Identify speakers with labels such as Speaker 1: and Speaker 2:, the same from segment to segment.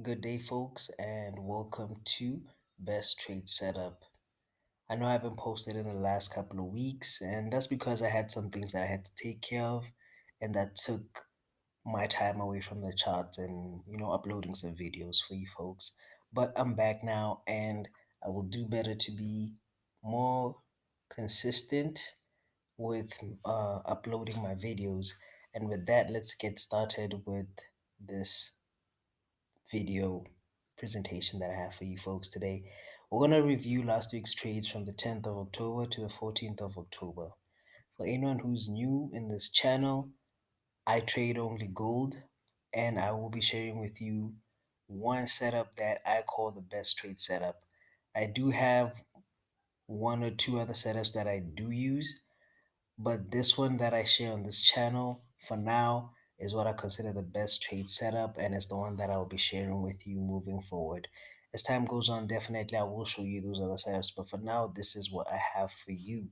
Speaker 1: Good day, folks, and welcome to Best Trade Setup. I know I haven't posted in the last couple of weeks, and that's because I had some things that I had to take care of, and that took my time away from the charts and uploading some videos for you folks. But I'm back now, and I will do better to be more consistent with uploading my videos. And with that, let's get started with this video presentation that I have for you folks today. We're going to review last week's trades from the 10th of October to the 14th of October. For anyone who's new in this channel, I trade only gold, and I will be sharing with you one setup that I call the best trade setup. I do have one or two other setups that I do use, but this one that I share on this channel for now is what I consider the best trade setup, and it's the one that I'll be sharing with you moving forward. As time goes on, definitely I will show you those other setups, but for now, this is what I have for you.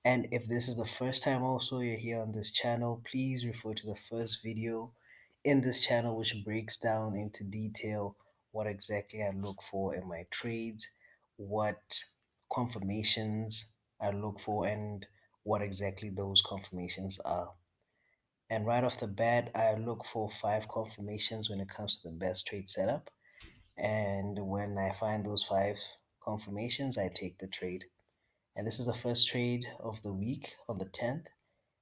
Speaker 1: And if this is the first time also you're here on this channel, please refer to the first video in this channel, which breaks down into detail what exactly I look for in my trades, what confirmations I look for, and what exactly those confirmations are. And right off the bat, I look for five confirmations when it comes to the best trade setup. And when I find those five confirmations, I take the trade. And this is the first trade of the week on the 10th.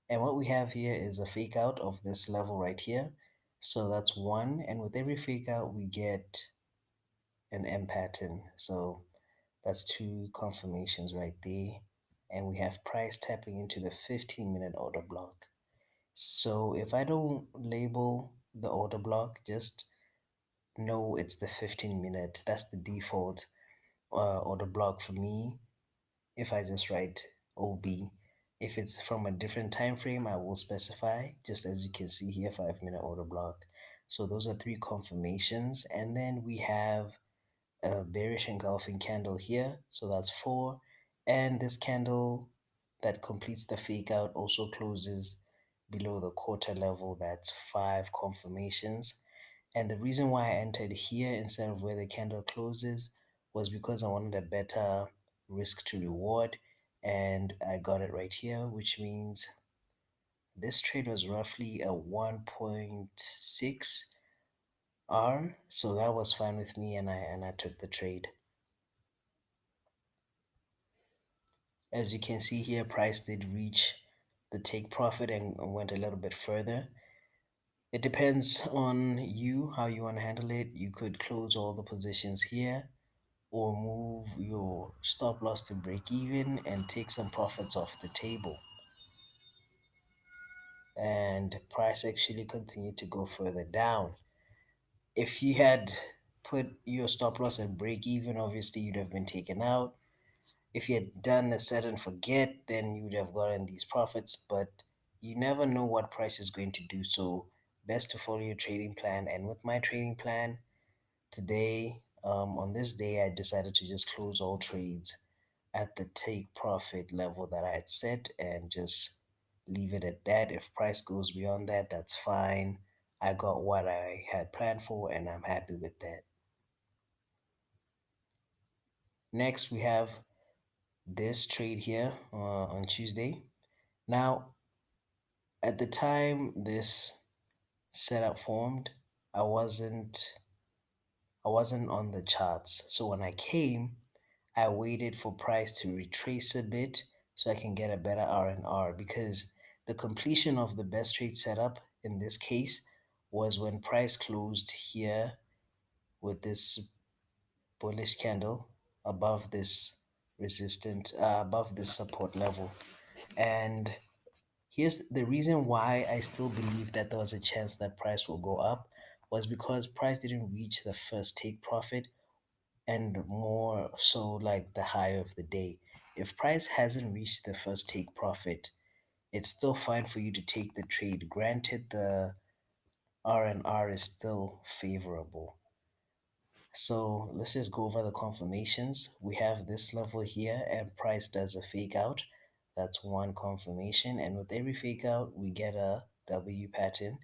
Speaker 1: And what we have here is a fake out of this level right here. So that's one. And with every fake out, we get an M pattern. So that's two confirmations right there. And we have price tapping into the 15-minute order block. So if I don't label the order block, just know it's the 15-minute. That's the default order block for me. If I just write OB, if it's from a different time frame, I will specify, just as you can see here, 5-minute order block. So those are three confirmations. And then we have a bearish engulfing candle here. So that's four. And this candle that completes the fake out also closes below the quarter level. That's five confirmations. And the reason why I entered here instead of where the candle closes was because I wanted a better risk to reward. And I got it right here, which means this trade was roughly a 1.6 R. So that was fine with me, and I took the trade. As you can see here, price did reach the take profit and went a little bit further. It depends on you how you want to handle it. You could close all the positions here or move your stop loss to break even and take some profits off the table. And price actually continued to go further down. If you had put your stop loss at break even, obviously you'd have been taken out. If you had done a set and forget, then you would have gotten these profits, but you never know what price is going to do. So best to follow your trading plan. And with my trading plan today, on this day, I decided to just close all trades at the take profit level that I had set and just leave it at that. If price goes beyond that, that's fine. I got what I had planned for, and I'm happy with that. Next, we have this trade here on Tuesday. Now, at the time this setup formed, I wasn't I wasn't on the charts. So when I came, I waited for price to retrace a bit so I can get a better R&R, because the completion of the best trade setup in this case was when price closed here with this bullish candle above this above this support level. And here's the reason why I still believe that there was a chance that price will go up, was because price didn't reach the first take profit, and more so like the high of the day. If price hasn't reached the first take profit, it's still fine for you to take the trade. Granted, the R&R is still favorable. So let's just go over the confirmations. We have this level here, and price does a fake out. That's one confirmation. And with every fake out, we get a W pattern,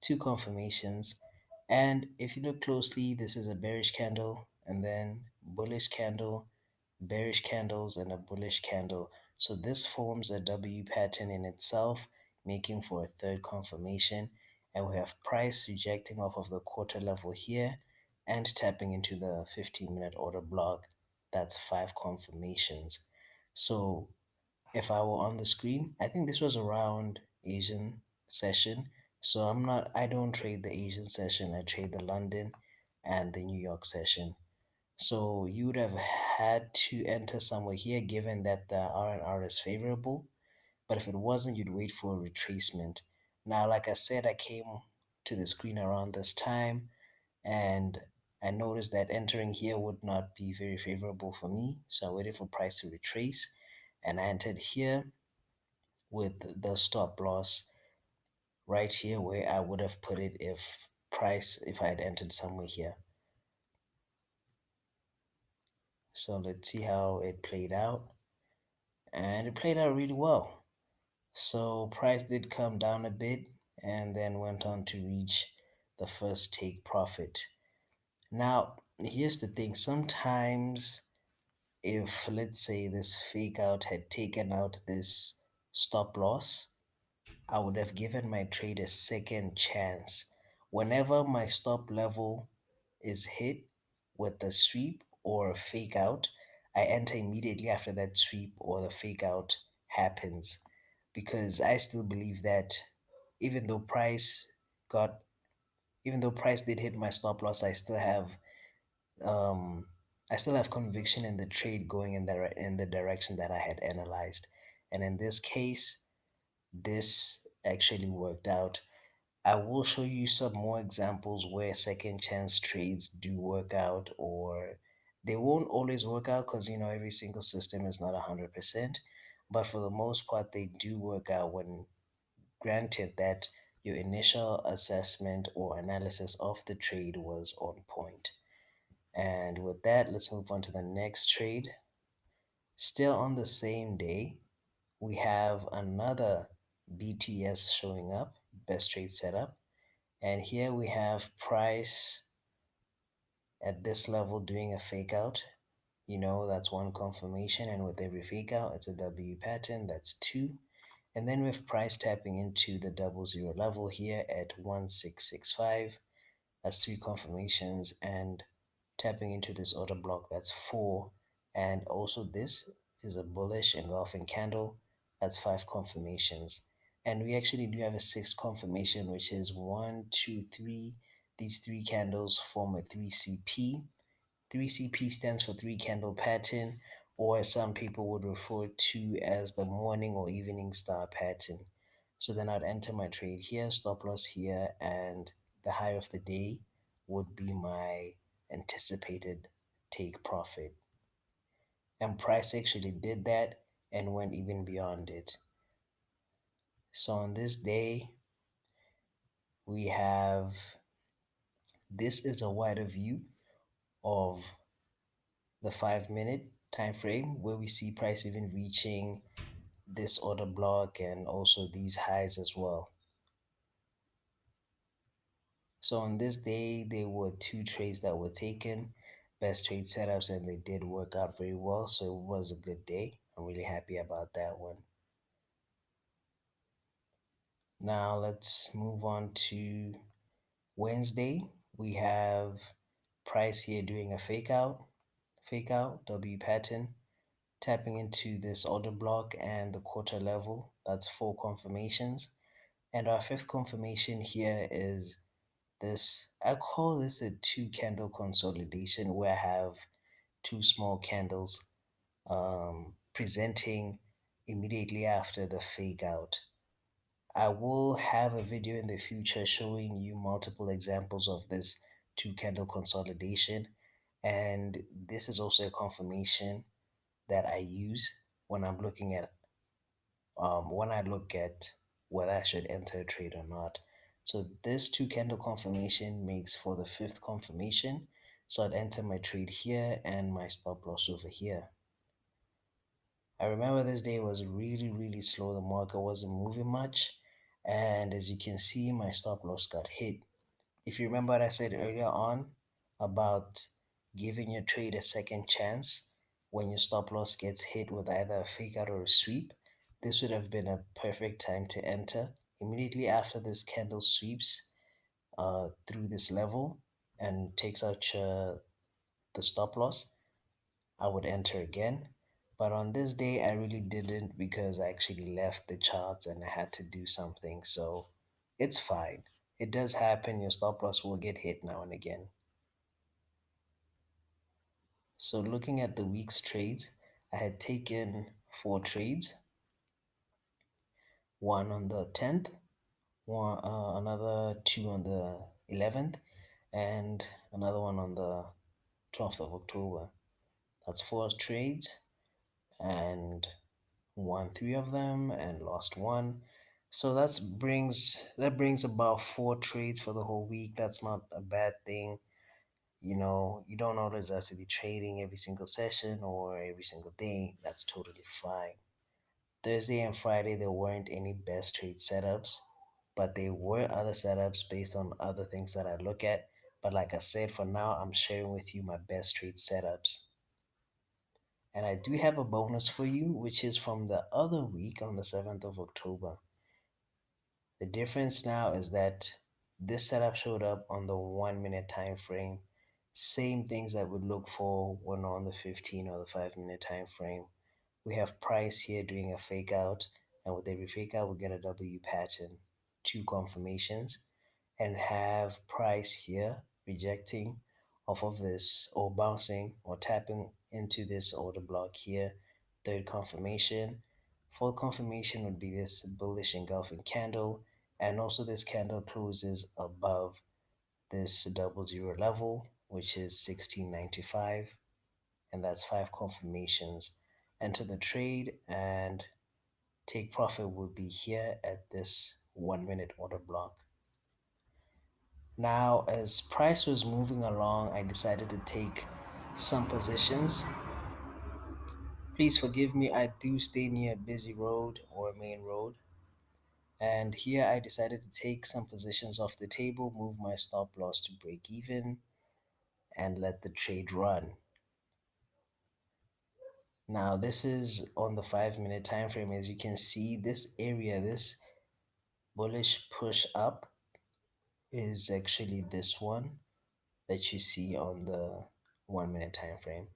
Speaker 1: two confirmations. And if you look closely, this is a bearish candle and then bullish candle, bearish candles, and a bullish candle. So this forms a W pattern in itself, making for a third confirmation. And we have price rejecting off of the quarter level here and tapping into the 15-minute order block. That's five confirmations. So if I were on the screen, I think this was around Asian session. So I don't trade the Asian session, I trade the London and the New York session. So you would have had to enter somewhere here given that the R&R is favorable. But if it wasn't, you'd wait for a retracement. Now, like I said, I came to the screen around this time and I noticed that entering here would not be very favorable for me. So I waited for price to retrace and I entered here with the stop loss right here where I would have put it if I had entered somewhere here. So let's see how it played out. And it played out really well. So price did come down a bit and then went on to reach the first take profit. Now, here's the thing. Sometimes if let's say this fake out had taken out this stop loss, I would have given my trade a second chance. Whenever my stop level is hit with a sweep or a fake out, I enter immediately after that sweep or the fake out happens. Because I still believe that even though price got even though price did hit my stop loss, um I still have conviction in the trade going in the direction that I had analyzed. And in this case, this actually worked out. I will show you some more examples where second chance trades do work out, or they won't always work out because every single system is not 100%. But for the most part, they do work out when granted that your initial assessment or analysis of the trade was on point. And with that, let's move on to the next trade. Still on the same day, we have another BTS showing up, best trade setup. And here we have price at this level doing a fake out. That's one confirmation. And with every fake out, it's a W pattern. That's two. And then with price tapping into the double zero level here at 1665, that's three confirmations. And tapping into this order block, that's four. And also this is a bullish engulfing candle, that's five confirmations. And we actually do have a sixth confirmation, which is one, two, three. These three candles form a 3CP. 3CP stands for three candle pattern, or as some people would refer to as the morning or evening star pattern. So then I'd enter my trade here, stop loss here, and the high of the day would be my anticipated take profit. And price actually did that and went even beyond it. So on this day, we have this is a wider view of the 5 minute time frame where we see price even reaching this order block and also these highs as well. So on this day, there were two trades that were taken, best trade setups, and they did work out very well. So it was a good day. I'm really happy about that one. Now let's move on to Wednesday. We have price here doing a fake out, W pattern, tapping into this order block and the quarter level. That's four confirmations. And our fifth confirmation here is this. I call this a two candle consolidation where I have two small candles presenting immediately after the fake out. I will have a video in the future showing you multiple examples of this two candle consolidation. And this is also a confirmation that I use when I'm looking at when I look at whether I should enter a trade or not. So this two candle confirmation makes for the fifth confirmation. So I'd enter my trade here and my stop loss over here. I remember this day was really, really slow. The market wasn't moving much. And as you can see, my stop loss got hit. If you remember what I said earlier on about giving your trade a second chance when your stop loss gets hit with either a fake out or a sweep, this would have been a perfect time to enter. Immediately after this candle sweeps through this level and takes out the stop loss, I would enter again. But on this day, I really didn't because I actually left the charts and I had to do something. So it's fine. It does happen. Your stop loss will get hit now and again. So looking at the week's trades, I had taken four trades, one on the 10th, another two on the 11th, and another one on the 12th of October. That's four trades, and won three of them and lost one. So that brings about four trades for the whole week. That's not a bad thing. You don't always have to be trading every single session or every single day. That's totally fine. Thursday and Friday there weren't any best trade setups, but there were other setups based on other things that I look at. But like I said, for now I'm sharing with you my best trade setups. And I do have a bonus for you, which is from the other week on the 7th of October. The difference now is that this setup showed up on the 1 minute time frame. Same things that would look for when on the 15 or the 5 minute time frame. We have price here doing a fake out, and with every fake out, we get a W pattern, two confirmations, and have price here rejecting off of this or bouncing or tapping into this order block here. Third confirmation. Fourth confirmation would be this bullish engulfing candle, and also this candle closes above this double zero level, which is 1695, and that's five confirmations. Enter the trade and take profit will be here at this 1 minute order block. Now, as price was moving along, I decided to take some positions. Please forgive me, I do stay near a busy road or a main road. And here I decided to take some positions off the table, move my stop loss to break even, and let the trade run. Now, this is on the 5 minute time frame. As you can see, this area, this bullish push up, is actually this one that you see on the 1 minute time frame.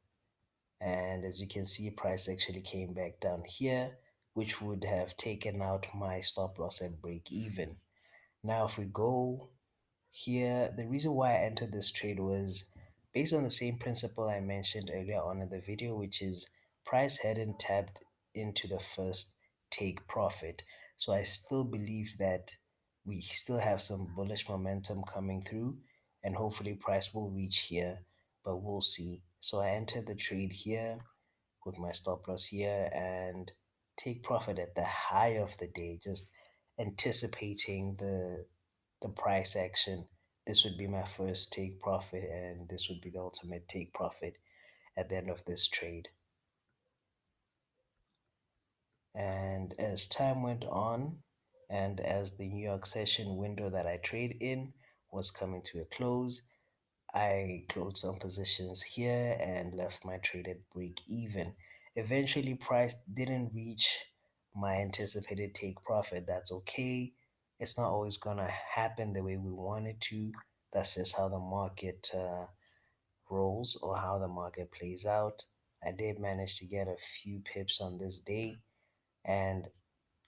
Speaker 1: And as you can see, price actually came back down here, which would have taken out my stop loss at break even. Now if we go here, the reason why I entered this trade was based on the same principle I mentioned earlier on in the video, which is price hadn't tapped into the first take profit. So I still believe that we still have some bullish momentum coming through, and hopefully price will reach here, but we'll see. So I entered the trade here with my stop loss here and take profit at the high of the day, just anticipating the price action. This would be my first take profit, and this would be the ultimate take profit at the end of this trade. And as time went on, and as the New York session window that I trade in was coming to a close, I closed some positions here and left my trade at break even. Eventually, price didn't reach my anticipated take profit. That's okay. It's not always gonna happen the way we want it to. That's just how the market rolls or how the market plays out. I did manage to get a few pips on this day, and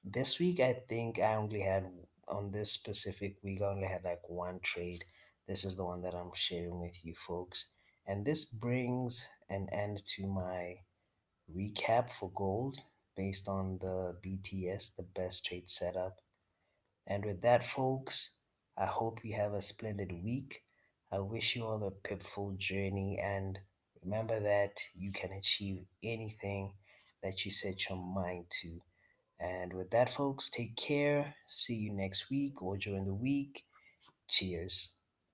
Speaker 1: this week, I think I only had, on this specific week, I only had like one trade. This is the one that I'm sharing with you folks. And this brings an end to my recap for gold based on the BTS, the best trade setup. And with that, folks, I hope you have a splendid week. I wish you all a pipful journey, and remember that you can achieve anything that you set your mind to. And with that, folks, take care. See you next week or during the week. Cheers.